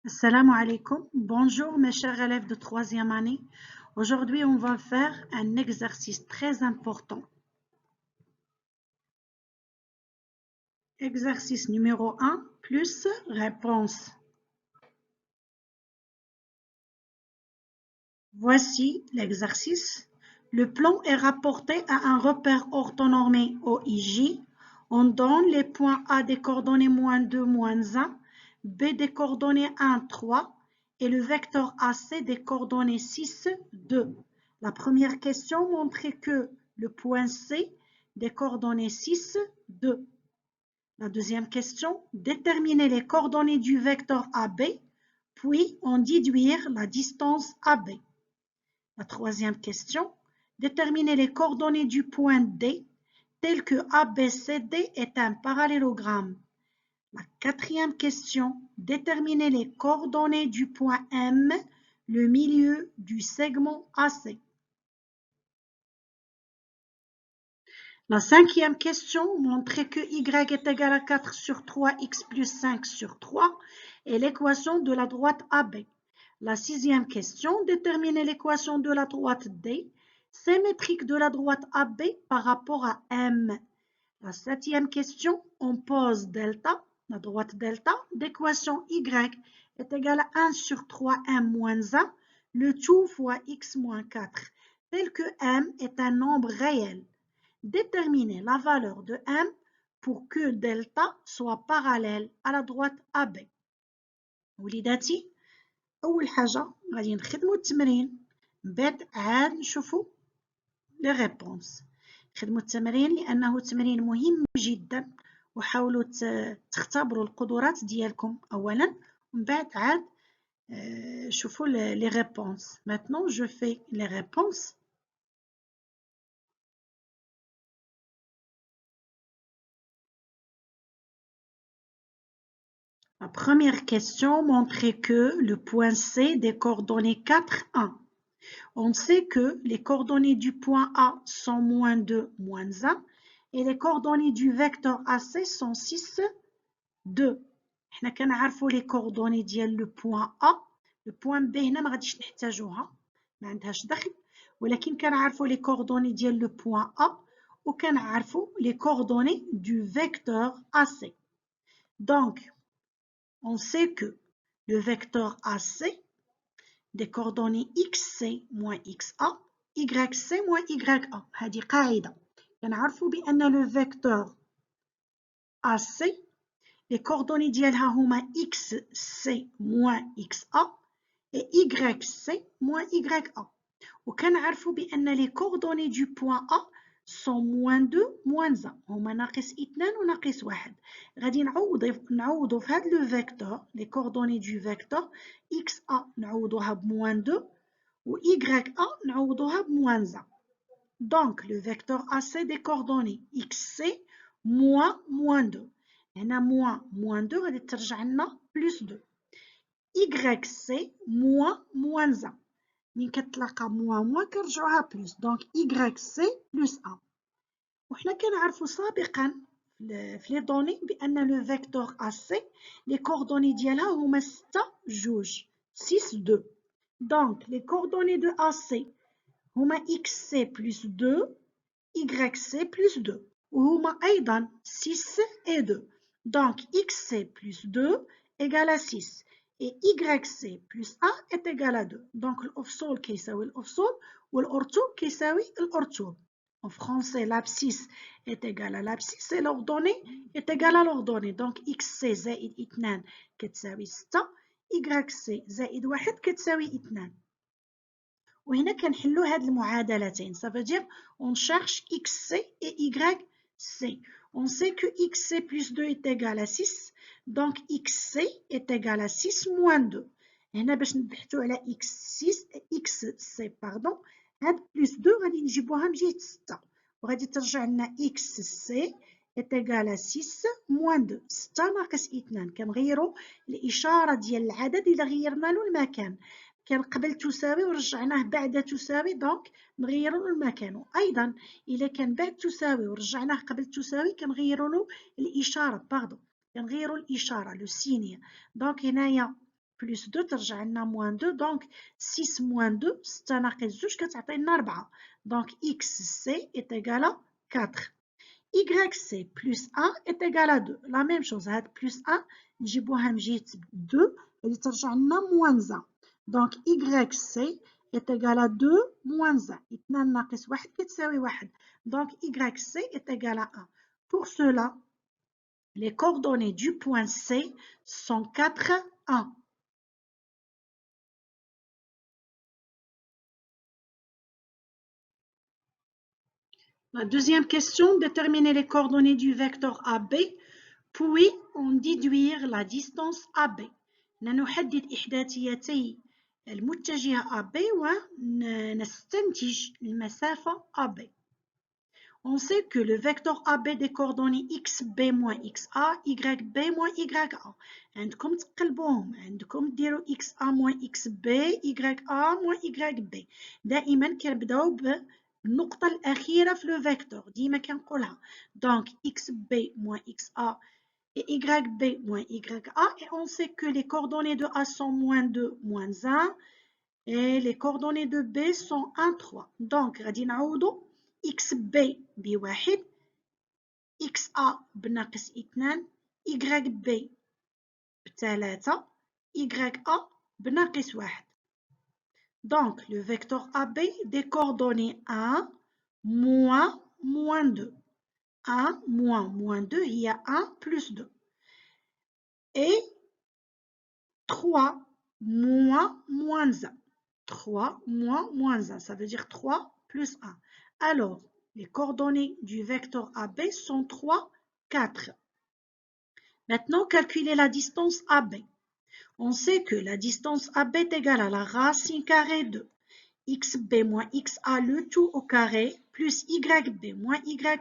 Assalamu alaikum. Bonjour mes chers élèves de troisième année. Aujourd'hui, on va faire un exercice très important. Exercice numéro 1 plus réponse. Voici l'exercice. Le plan est rapporté à un repère orthonormé OIJ. On donne les points A des coordonnées -2, -1, B des coordonnées 1, 3 et le vecteur AC des coordonnées 6, 2. La première question montrait que le point C des coordonnées 6, 2. La deuxième question, déterminer les coordonnées du vecteur AB, puis en déduire la distance AB. La troisième question, déterminer les coordonnées du point D, tel que ABCD est un parallélogramme. La quatrième question, déterminer les coordonnées du point M, le milieu du segment AC. La cinquième question montrait que y est égal à 4 sur 3x plus 5 sur 3 est l'équation de la droite AB. La sixième question, déterminer l'équation de la droite D, symétrique de la droite AB par rapport à M. La septième question, on pose delta, la droite delta, d'équation Y est égale à 1 sur 3M moins 1, le tout fois x moins 4, tel que M est un nombre réel. Déterminer la valeur de M pour que delta soit parallèle à la droite AB. وليداتي أول حاجة غادي نخدمو التمرين من بعد عاد نشوفو لي ريبونس. نخدمو التمرين لأنه تمرين مهم جدا وحاولوا تختبروا القدرات ديالكم أولا ومن بعد عاد شوفوا لي ريبونس. Maintenant je fais les réponses. La première question montrait que le point C des coordonnées 4, 1. On sait que les coordonnées du point A sont -2, -1 et les coordonnées du vecteur AC sont 6, 2. حنا كنعرفوا les coordonnées ديال le point A. Le point B هنا ما غاديش نحتاجوها ما عندهاش دخل ولكن كنعرفوا les coordonnées ديال le point A وكنعرفوا les coordonnées du vecteur AC. Donc on sait que le vecteur AC des coordonnées xc moins xa, yc moins ya. هذه قاعدة. كنعرفوا بأن le vecteur AC les coordonnées ديالها هما xc moins xa et yc moins ya. وكنعرفوا بأن les coordonnées du point A sont -2 -1 هما ناقص 2 وناقص 1. غادي نعوضوا في هذا لو فيكتور لي كوردوني دو فيكتور xa نعوضوها ب-2 و ya نعوضوها ب-1. دونك لو فيكتور AC دي كوردوني xc -2. هنا -2 غادي ترجع لنا +2. yc -1. من كتلاقى موان كنرجعوها بلس دونك YC بلس 1. وحنا كنعرفوا سابقا في لي دوني بان لو فيكتور AC لي كوردوني ديالها هما 6 2 6 2. دونك لي كوردوني دو AC هما XC بلس 2 YC بلس 2 وهما ايضا 6 et 2. دونك XC بلس 2 égale à 6 et YC plus 1 est égal à 2. Donc, l'offsol كيساوي الأوفسول والأرتوب كيساوي الأرتوب. En français, l'abscisse est égal à l'abscisse et l'ordonnée est égal à l'ordonnée. Donc, XC زائد 2 كتساوي 6 YC زائد 1 كتساوي 2. وهنا كنحلو هاد المعادلتين. Ça veut dire on cherche XC et YC. On sait que XC plus 2 est égal à 6. Donc XC est égal à 6 moins 2. هنا باش نبحثو على XC pardon. هاد plus 2 غادي نجيبوها من جهة 6 وغادي ترجع لنا XC est égal à 6 moins 2. 6 ناقص 2 كنغيرو الإشارة ديال العدد إلا غيرنا له المكان. كان قبل تساوي ورجعناه بعد تساوي دونك نغيروا له المكان. ايضا اذا كان بعد تساوي ورجعناه قبل تساوي كنغيروا له الاشاره كنغيروا الاشاره لو سينيا. دونك هنايا plus 2 ترجع لنا moins 2 donc 6 moins 2 6 ناقص 2 كتعطينا 4 donc xc est égal à 4 yc plus 1 est égal à 2 la même chose هاد plus 1 نجيبوها من جهة 2 اللي ترجع لنا moins 1 donc yc est égal à 2 moins 1 2 ناقص 1 كتساوي 1 donc yc est égal à 1 pour cela les coordonnées du point C sont 4, 1. La deuxième question, déterminer les coordonnées du vecteur AB, puis en déduire la distance AB. نحدد إحداثيتي المتجهة AB ونستنتج المسافة AB. On sait que le vecteur AB des coordonnées xb moins xa, yb moins ya. عندكم تقلبوهم، عندكم ديروا xa moins xb, ya moins yb. دائما كنبداو بالنقطة الأخيرة في لو فيكتور، ديما كنقولها. Donc xb moins xa et yb moins ya. Et on sait que les coordonnées de A sont moins 2, moins 1. Et les coordonnées de B sont 1, 3. Donc غادي نعوضوا xb ب1 xa بناقص 2 yb ب3 ya بناقص 1. Donc le vecteur AB des coordonnées 1 moins moins 2. 1 moins moins 2 il y a 1 plus 2. Et 3 moins moins 1. 3 moins moins 1, ça veut dire 3 plus 1. Alors, les coordonnées du vecteur AB sont 3, 4. Maintenant, calculer la distance AB. On sait que la distance AB est égale à la racine carrée de xb moins xa le tout au carré plus yb moins ya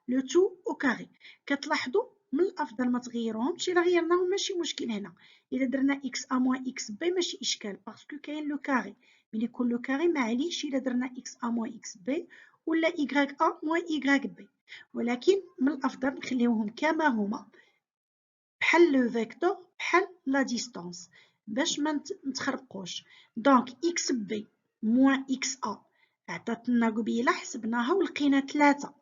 le tout au carré. كتلاحظوا من الافضل ما تغيروهمش، الا غيرناهم ماشي مشكل. هنا الا درنا xa moins xb ماشي اشكال باسكو كاين لو كاري، ملي يكون لو كاري معليش الا درنا xa moins xb ولا ya moins yb، ولكن من الافضل نخليوهم كما هما بحال لو فيكتور بحال لا ديستانس باش ما نتخربقوش. دونك xb moins xa عطاتنا قبيله حسبناها ولقينا 3.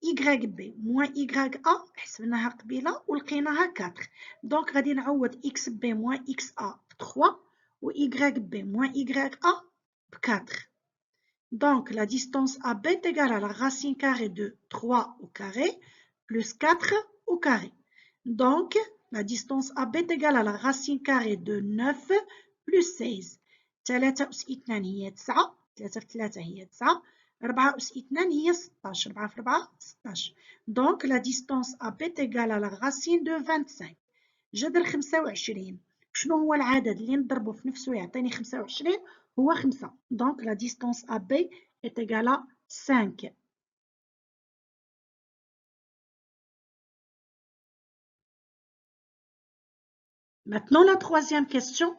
yb moins ya حسبناها قبيله ولقيناها 4. دونك غادي نعوض xb moins xa ب 3 و yb moins ya ب 4. Donc la distance AB est égale à la racine carrée de 3 au carré plus 4 au carré. Donc la distance AB est égale à la racine carrée de 9 plus 16. 3 أس 2 هي 9، 3 في 3 هي 9، 4 أس 2 هي 16، 4 في 4 16. Donc la distance AB est égale à la racine de 25. جذر 25 شنو هو العدد اللي نضربه في نفسه يعطيني 25؟ هو 5. Donc la distance AB est égale à 5. Maintenant, la troisième question.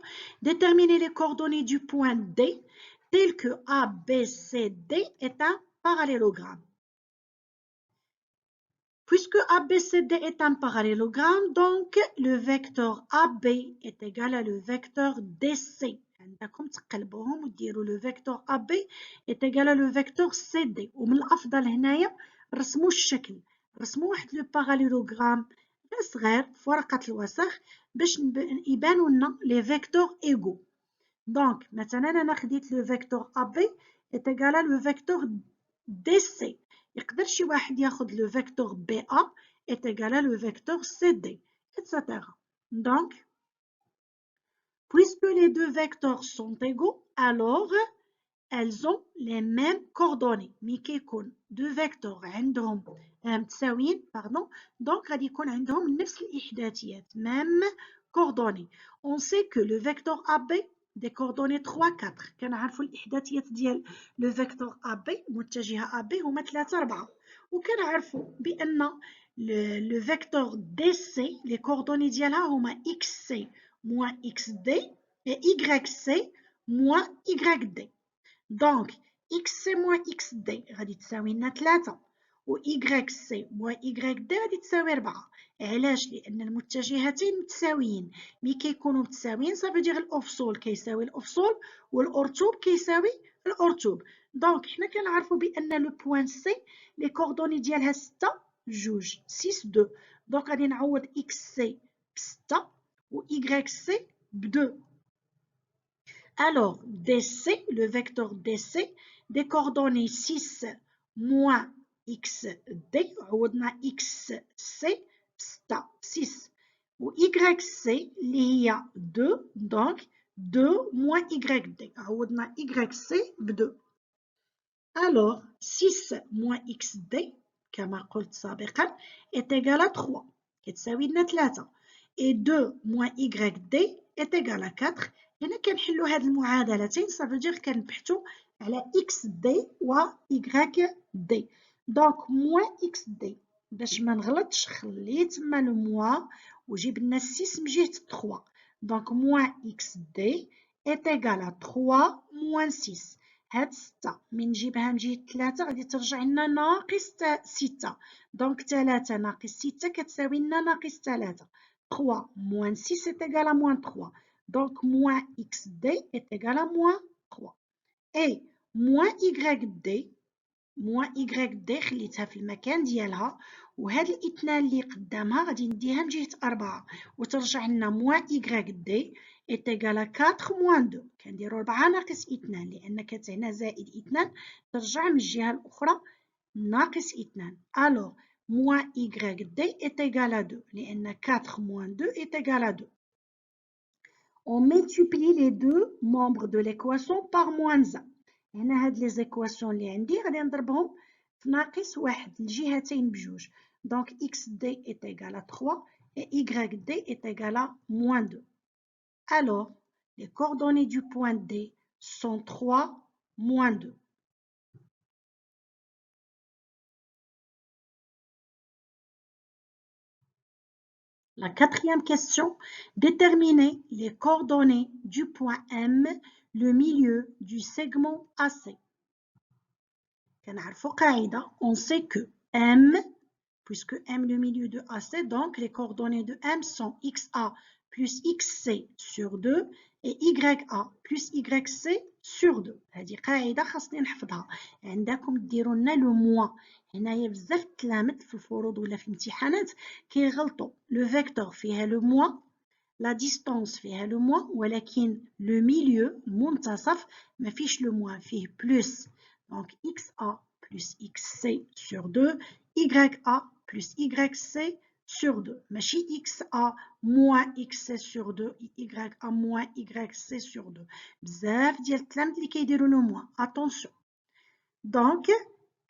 Déterminer les coordonnées du point D tel que ABCD est un parallélogramme. Puisque ABCD est un parallélogramme, donc le vecteur AB est égal à le vecteur DC. عندكم تقلبوهم وديروا le vecteur AB est égal à le vecteur CD. ومن الأفضل هنايا رسموا الشكل، رسموا واحد لو باراليلوغرام صغير في ورقة الوسخ باش يبانوا لنا لي فيكتور ايغو. دونك مثلا انا خديت لو فيكتور AB est égal à le vecteur DC. يقدر شي واحد ياخذ le vecteur BA est égal à le vecteur CD, etc. Donc, puisque les deux vecteurs sont égaux, alors elles ont les mêmes coordonnées. مي كيكون deux vecteurs عندهم متساويين donc غادي يكون عندهم نفس الإحداثيات même coordonnées. On sait que le vecteur AB des coordonnées 3 4 كنعرفوا الإحداثيات ديال لو فيكتور AB متجهة AB هما 3 4 وكنعرفوا بأن لو فيكتور DC les coordonnées ديالها هما xc moins xd et yc moins yd. Donc xc moins xd غادي تساوي لنا 3 و YC moins YD غادي تساوي 4. علاش؟ لأن المتجهتين متساويين. مي كيكونوا متساويين صافي دير الأفصول كيساوي الأفصول والأرتوب كيساوي الأرتوب. دونك حنا كنعرفوا بأن لو بوان سي لي كوردوني ديالها 6 جوج 6 2. دونك غادي نعوض XC ب 6 و YC ب 2. Alors, DC, le vecteur DC, des coordonnées 6 moins XD, عوضنا XC 6 و YC اللي هي 2, donc 2 moins YD, عوضنا YC ب 2. Alors, 6 moins XD, كما قلت سابقا, est égal à 3, كتساوي لنا 3. Et 2 moins YD est égal à 4. هنا كنحلوا هاد المعادلتين صافي دير كنبحثوا على اكس دي و يغريك دي. دونك موان اكس دي باش ما نغلطش خليت تما لو موان وجيب لنا 6 من جهه 3. دونك موان اكس دي est égal à 3 موان 6. هاد 6 من نجيبها من جهه 3 غادي ترجع لنا ناقص 6. دونك 3 ناقص 6 كتساوي لنا ناقص 3. 3 moins 6 est égal à moins 3. Donc, moins XD est égal à moins 3. Et moins YD خليتها في المكان ديالها وهاد الاثنان اللي قدامها غادي نديها من جهة 4 وترجع لنا moins YD est égal à 4 moins 2. كنديرو 4 ناقص 2 لأن كانت هنا زائد 2 ترجع من الجهة الأخرى ناقص 2. Alors, moins YD est égal à 2 لأن 4 moins 2 est égal à 2. On multiplie les deux membres de l'équation par moins 1. هنا هاد les équations اللي عندي غادي نضربهم في ناقص 1 الجهتين بجوج. Donc XD est égal à 3 et YD est égal à moins 2. Alors, les coordonnées du point D sont 3 moins 2. La quatrième question, déterminer les coordonnées du point M, le milieu du segment AC. On sait que M, puisque M le milieu de AC, donc les coordonnées de M sont XA plus XC sur 2 et YA plus YC sur 2. هذه قاعدة خاصني نحفظها. عندكم ديروا لنا لو موان. هنايا بزاف التلامذ في الفروض ولا في الامتحانات كيغلطوا. لو فيكتور فيها لو موان، لا ديستانس فيها لو موان، ولكن لو ميليو المنتصف ما فيش لو موان، فيه بلس. دونك XA plus XC sur 2, YA plus YC sur 2. ماشي XA moins XC sur 2, YA moins YC sur 2. بزاف ديال التلامذ اللي كيديروا لو موان. Attention. Donc,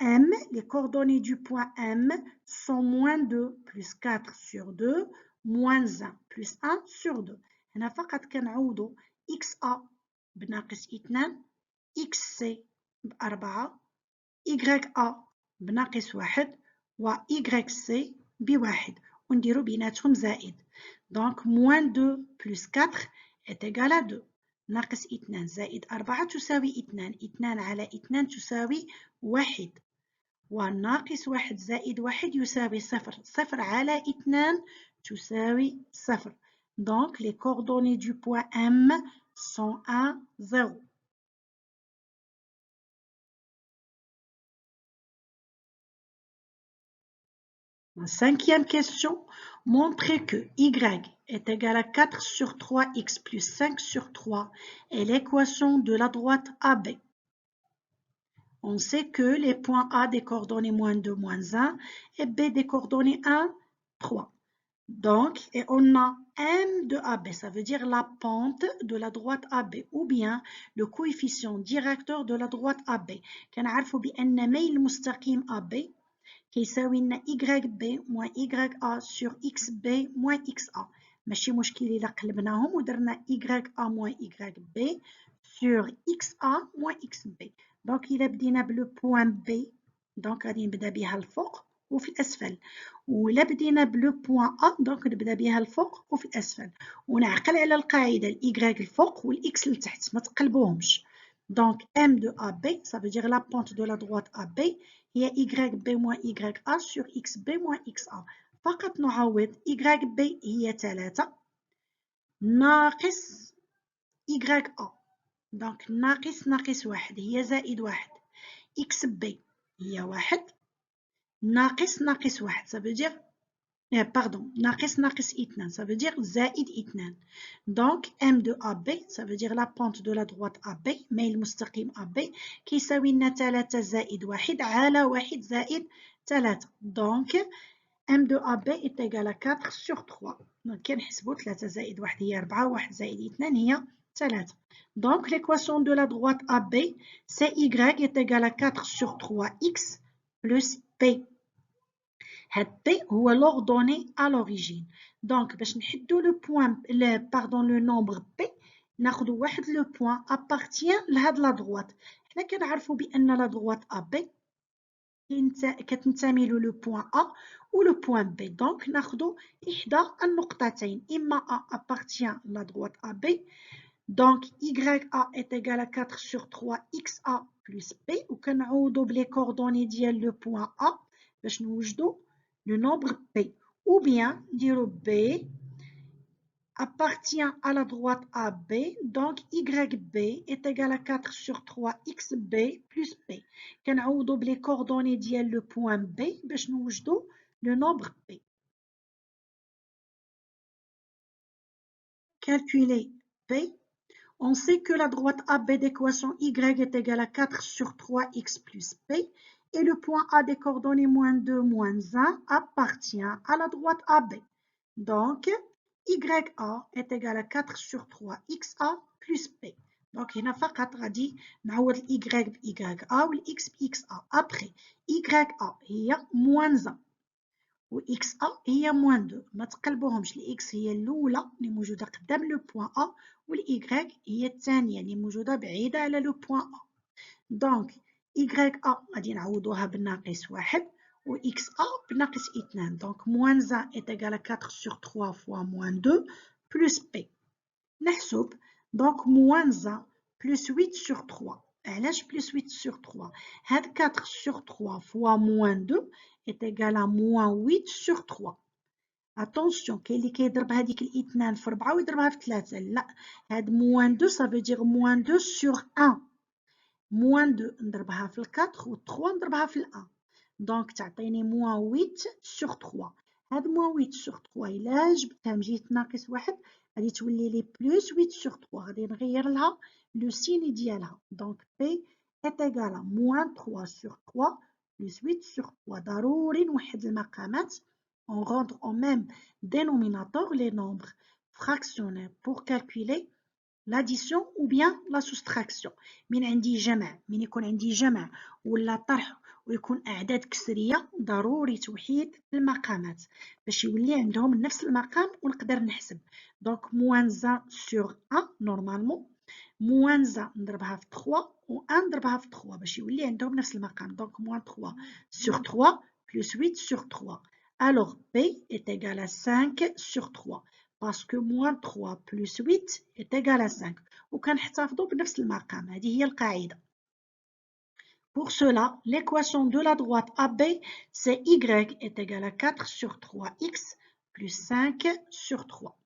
M, les coordonnées du point M sont moins 2 plus 4 sur 2, moins 1 plus 1 sur 2. هنا فقط كنعوضوا XA بناقص 2, XC ب4, YA بناقص 1 و YC ب1 ونديرو بيناتهم زائد. Donc, moins 2 plus 4 est égal à 2. ناقص 2 زائد 4 تساوي 2. 2 على 2 تساوي 1. وناقص 1 زائد 1 يساوي 0. 0 على 2 تساوي 0. Donc, les coordonnées du point M sont 1, 0. La cinquième question, montrez que y est égal à 4 sur 3x plus 5 sur 3 est l'équation de la droite AB. On sait que les points A des coordonnées moins 2, moins 1 et B des coordonnées 1, 3. Donc, et on a M de AB, ça veut dire la pente de la droite AB ou bien le coefficient directeur de la droite AB. كنعرفوا بأن ميل مستقيم AB كيساوي لنا YB moins YA sur XB moins XA. ماشي مشكل إلا قلبناهم ودرنا YA moins YB sur XA moins XB. دونك إلا بدينا بلو بوان بي دونك غادي نبدا بها الفوق وفي الأسفل، وإلا بدينا بلو بوان أ دونك نبدا بها الفوق وفي الأسفل، ونعقل على القاعدة الإيكغيك الفوق والإكس لتحت ما تقلبوهمش. Donc M de AB, ça veut dire la pente de la droite AB, هي YB moins YA sur XB moins XA. فقط نعوض YB هي 3 ناقص YA. دونك ناقص 1 هي زائد 1. XB هي 1 ناقص 1. Ça veut dire pardon, ناقص 2, ça veut dire زائد 2. Donc M de AB, ça veut dire la pente de la droite AB, ميل مستقيم AB كيساوي لنا 3 زائد 1 على 1 زائد 3. Donc M de AB est égal à 4 sur 3. Donc كنحسبوا 3 زائد 1 هي 4, 1 زائد 2 هي 3. Donc l'équation de la droite AB, c'est Y est égal à 4 sur 3X plus P. هاد P هو l'ordonnée à l'origine. Donc باش نحدو le nombre P ناخدو واحد le point appartient لهاد la droite. حنا كنعرفو بأن la droite AB كتنتمي le point A ou le point B. Donc ناخدو إحدى النقطتين إما A appartient la droite AB. Donc YA est égal à 4 sur 3 XA plus P وكنعوضو بلي coordonnées ديال le point A باش نوجدو le nombre P, ou bien dire B appartient à la droite AB, donc YB est égal à 4 sur 3 XB plus P. كنعوضو بلي coordonnées ديال le point B باش نوجدو le nombre P. Calculer P. On sait que la droite AB d'équation Y est égale à 4 sur 3X plus P et le point A des coordonnées moins 2, moins 1 appartient à la droite AB. Donc, YA est égal à 4 sur 3XA plus P. Donc, هنا فقط غادي نعوض Y بYA والX بXA. Après, YA هي moins 1 وXA هي moins 2. ما تقلبوهمش. الX هي الأولى اللي موجودة قدام لو بوان A والY هي الثانية اللي موجودة بعيدة على لو بوان A. دونك YA غادي نعوضوها بالناقص 1 و XA بناقص 2. دونك moins 1 est égal à 4 sur 3 fois moins 2 plus P. نحسب دونك moins 1 plus 8 sur 3. علاش plus 8 sur 3 هاد 4 sur 3 fois moins 2 est égal à moins 8 sur 3. Attention, كاين اللي كيضرب هذيك الاثنان في 4 ويضربها في 3. لا, هاد moins 2 ça veut dire moins 2 sur 1. moins 2 نضربها في 4 و 3 نضربها في 1. دونك تعطيني moins 8 sur 3. هاد moins 8 sur 3 إلا جبتها مجيت ناقص 1 غادي تولي لي plus 8 sur 3. غادي نغير لها لو سين ديالها. دونك P est égal à moins 3 sur 3 plus 8 sur 3. ضروري نوحد المقامات. On rentre au même dénominateur les nombres fractionnaires pour calculer l'addition ou bien la soustraction. من عندي جمع, من يكون عندي جمع ولا طرح ويكون أعداد كسرية ضروري توحيد المقامات باش يولي عندهم نفس المقام ونقدر نحسب. دونك moins 1 sur 1 normalement, moins 1 نضربها في 3 و 1 نضربها في 3 باش يولي عندهم نفس المقام. دونك moins 3 sur 3 plus 8 sur 3. Alors P est égal à 5 sur 3 parce que moins 3 plus 8 est égal à 5. وكنحتفظوا بنفس المقام. هذه هي القاعدة. Pour cela, l'équation de la droite AB, c'est Y est égal à 4 sur 3X plus 5 sur 3.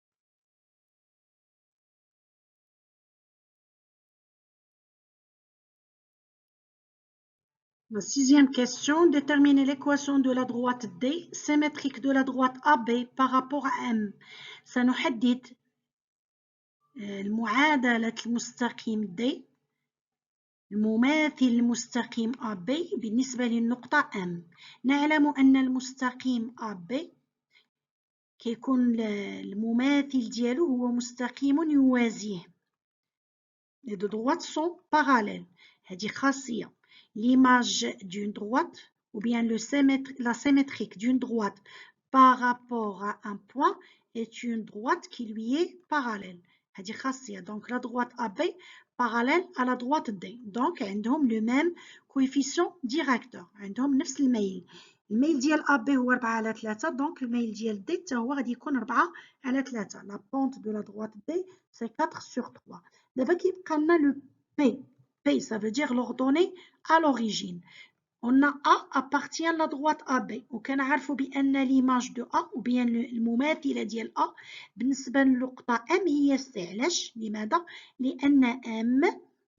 La sixième question, déterminer l'équation de la droite D symétrique de la droite AB par rapport à M. سنحدد المعادلة المستقيم D المماثل للمستقيم AB بالنسبة للنقطة M. نعلم أن المستقيم AB كيكون المماثل ديالو هو مستقيم يوازيه. Les deux droites sont parallèles. هذه خاصية. L'image d'une droite ou bien la symétrique d'une droite par rapport à un point est une droite qui lui est parallèle. هذه خاصية. Donc la droite AB parallèle à la droite D. Donc عندهم le même coefficient directeur. عندهم نفس الميل. الميل ديال AB هو 4 على 3. Donc الميل ديال D حتى هو غادي يكون 4 على 3. La pente de la droite D c'est 4 sur 3. دابا كيبقى لنا le P. P ça veut dire l'ordonnée à l'origine. On a A appartient à la droite AB وكنعرفوا بأن l'image de A ou bien المماثلة ديال A بالنسبة للنقطة M هي C. علاش؟ لماذا؟ لأن M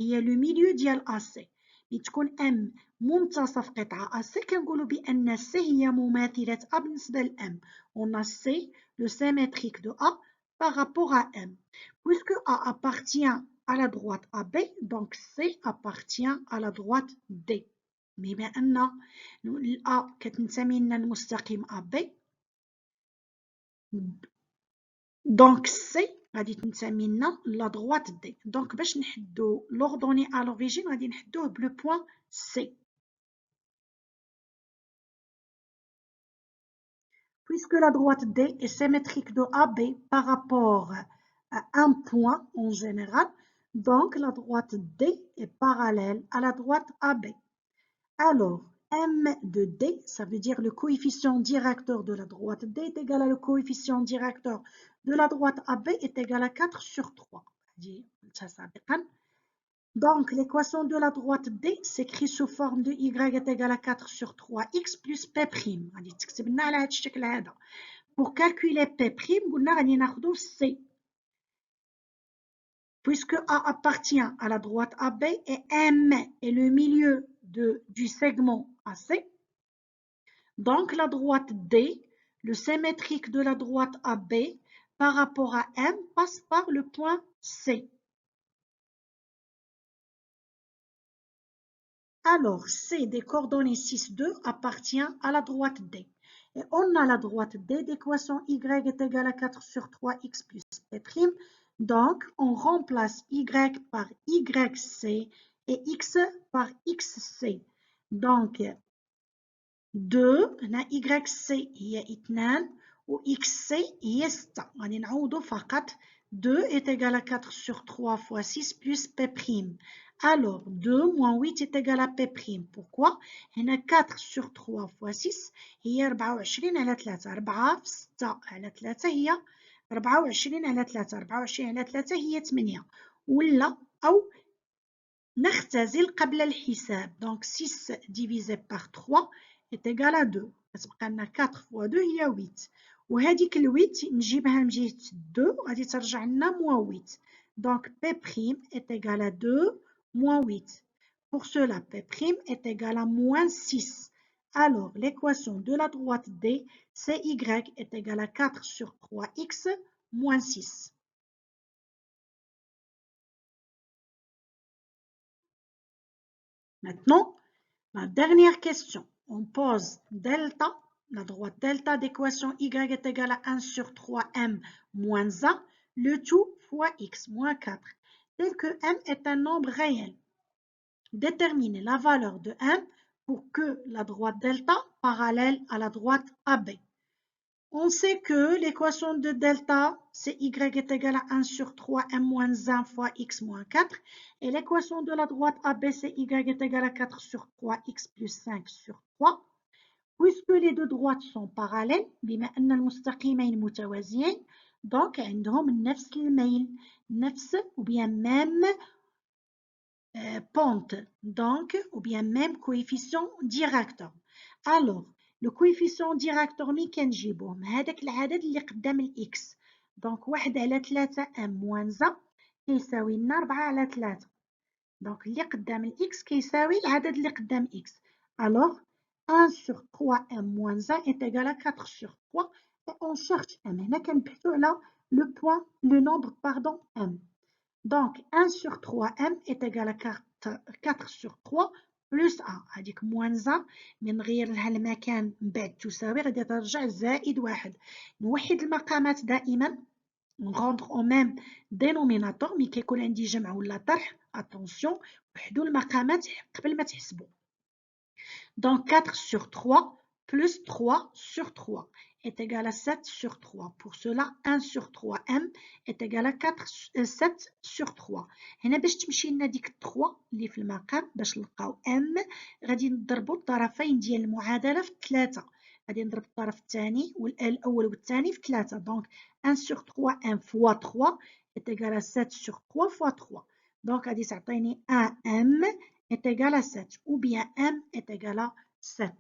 هي le milieu ديال AC. لتكون M منتصف قطعة AC كنقولوا بأن C هي مماثلة A بالنسبة ل M. On a C, le symétrique de A par rapport à M. Puisque A appartient à la droite AB, donc C appartient à la droite D. بما أن الأ كتنتمي لنا المستقيم AB دونك سي غادي تنتمي لنا لا droite D. دونك باش نحدو l'ordonnée à l'origine غادي نحدوه بلو بوين C. Puisque la droite D est symétrique de AB par rapport à un point en général, donc la droite D est parallèle à la droite AB. Alors, M de D, ça veut dire le coefficient directeur de la droite D est égal à le coefficient directeur de la droite AB est égal à 4 sur 3. Donc, l'équation de la droite D s'écrit sous forme de Y est égal à 4 sur 3x plus P'. Pour calculer P', قلنا غادي ناخدو C. Puisque A appartient à la droite AB et M est le milieu du segment AC, donc la droite D, le symétrique de la droite AB par rapport à M passe par le point C. Alors, C des coordonnées 6, 2 appartient à la droite D. Et on a la droite D d'équation Y est égal à 4 sur 3x plus P'. Donc, on remplace Y par YC et X par XC. Donc, 2 هنا YC هي 2 و XC هي 6. غادي نعوضو فقط 2 est égal à 4 sur 3 fois 6 plus P'. Alors, 2 moins 8 est égal à P'. Pourquoi? هنا 4 sur 3 fois 6 هي 24 على 3. 4 في 6 على 3 هي 24 على 3. 24 على 3 هي 8. ولا أو نختزل قبل الحساب. Donc 6 divisé par 3 est égal à 2. كتبقى لنا 4 fois 2 هي 8. وهذيك ال 8 نجيبها من جهة 2 غادي ترجع لنا moins 8. Donc P' est égal à 2 moins 8. Pour cela, P' est égal à moins 6. Alors, l'équation de la droite D, c'est Y est égal à 4 sur 3x moins 6. Maintenant, la dernière question. On pose delta, la droite delta d'équation Y est égal à 1 sur 3m moins 1, le tout fois x moins 4. Tel que m est un nombre réel. Déterminer la valeur de m pour que la droite delta parallèle à la droite AB. On sait que l'équation de delta, c'est y est égal à 1 sur 3m moins 1 fois x moins 4. Et l'équation de la droite AB, c'est y est égal à 4 sur 3x plus 5 sur 3. Puisque les deux droites sont parallèles, بما أن المستقيمين متوازيين, donc عندهم نفس الميل, نفس ou bien même pente, donc ou bien même coefficient directeur. Alors, le coefficient directeur ملي كنجيبوه من هذاك العدد اللي قدام الإكس. دونك 1 على 3 ام موان 1 كيساوي لنا 4 على 3. دونك اللي قدام الإكس كيساوي العدد اللي قدام إكس. Alors, 1 sur 3 m moins 1 est égal à 4 sur 3. Et on cherche m. هنا كنبحثوا على le nombre m. Donc, 1 sur 3m est égal à 4 sur 3 plus 1. هذيك moins 1 نغير لها المكان من بعد تساوي غادي ترجع زائد 1. نوحد المقامات دائما. On rentre au même dénominateur ملي كيكون عندي جمع ولا طرح. Attention, وحدوا المقامات قبل ما تحسبوا. Donc 4 sur 3 plus 3 sur 3 est égal à 7 sur 3. Pour cela, 1 sur 3m est égal à 7 sur 3. هنا باش تمشي لنا ديك 3 اللي في المقام باش نلقاو m غادي نضربوا الطرفين ديال المعادله في 3. غادي نضرب الطرف الثاني الاول والثاني في 3. Donc 1 sur 3m fois 3 est égal à 7 sur 3 fois 3. Donc غادي تعطيني 1m est égal à 7 ou bien m est égal à 7.